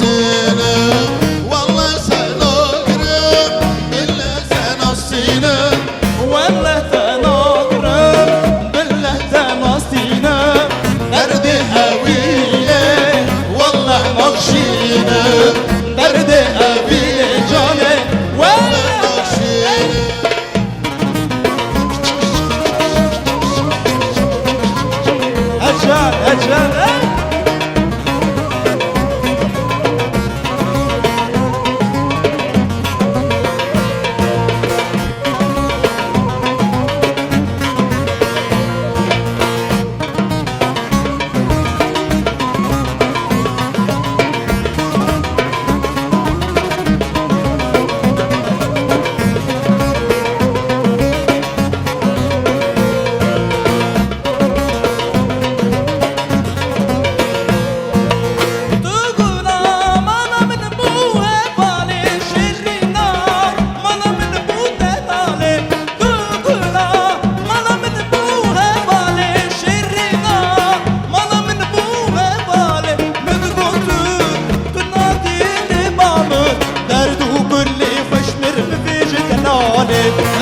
seni. Vallahi sen ağrım, illa sen asine. والله تناقرب بالله تناستينا درد هویه والله نقشینه. درد أبي جاني والله نقشینه. أجل أجل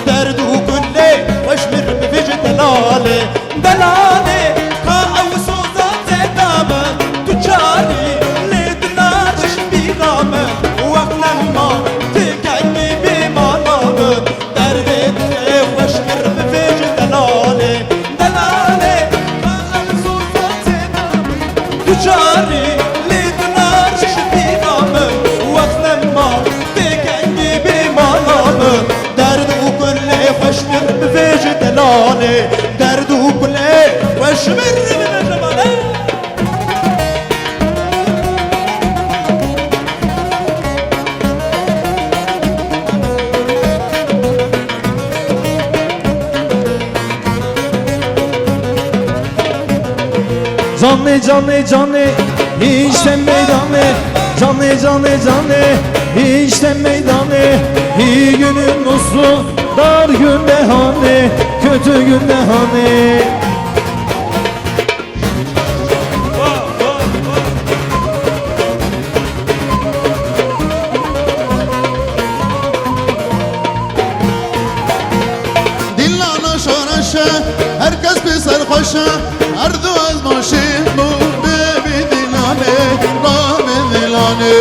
درد كله واشمر بفيج دلالي دلالي كاو صوت دامن تجاري لدنار بيغامن وقنا ما تكني بمالامن درد كله واشمر بفيج دلالي دلالي كاو صوت دامن تجاري لدنار بيغامن وقنا ما تكني بمالامن واشمر بفيج دلالي درد وكله واشمر بجمالي Canlı canlı canlı işte meydanı. Canlı canlı canlı işte meydanı. İyi günün dostu, dar günde hani, kötü günde hani. Dillana şoraşa, herkes bir sarhoşa. Ardu azmaşı bu bebi dilane, rame dilane.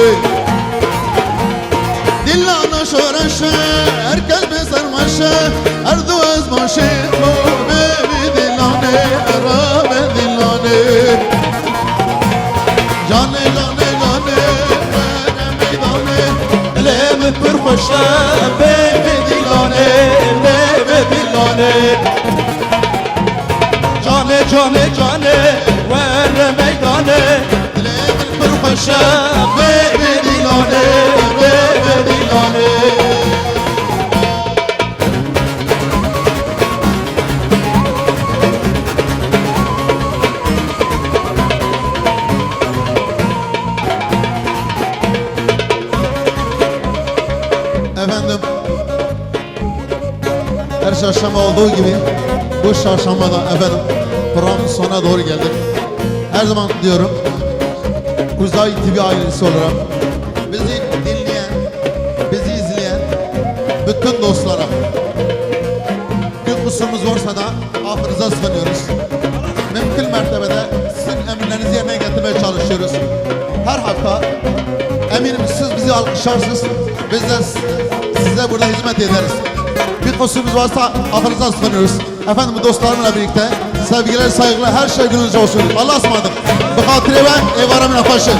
Dillana şoraşa, herkes bir sarhoşa. Ardu azmaşı bu bebi dilane, rame dilane. Cane cane cane, vere meydane. لم برخشة بيبي ديلاني بيبي ديلاني جاني جاني جاني وين ميداني Dileğimin bir برخشة paşa, بيبي ديلاني بيبي ديلاني Efendim, her çarşamba olduğu gibi bu çarşambada efendim programın sonuna doğru geldik. Her zaman diyorum, Uzay TV ailesi olarak bizi dinleyen, bizi izleyen bütün dostlara bir kusurumuz varsa da affınıza sığınıyoruz. Mümkün mertebede sizin emirlerinizi yerine getirmeye çalışıyoruz. Her hafta eminim siz bizi alkışlarsınız, biz de size burada hizmet ederiz. Bir kusurumuz varsa affınıza sığınıyoruz. Efendim bu dostlarımla birlikte sevgiler, saygılar, her şey gönlünüzce olsun. Allah'a ısmarladık. Bu hatire ve ev aramın afaşı.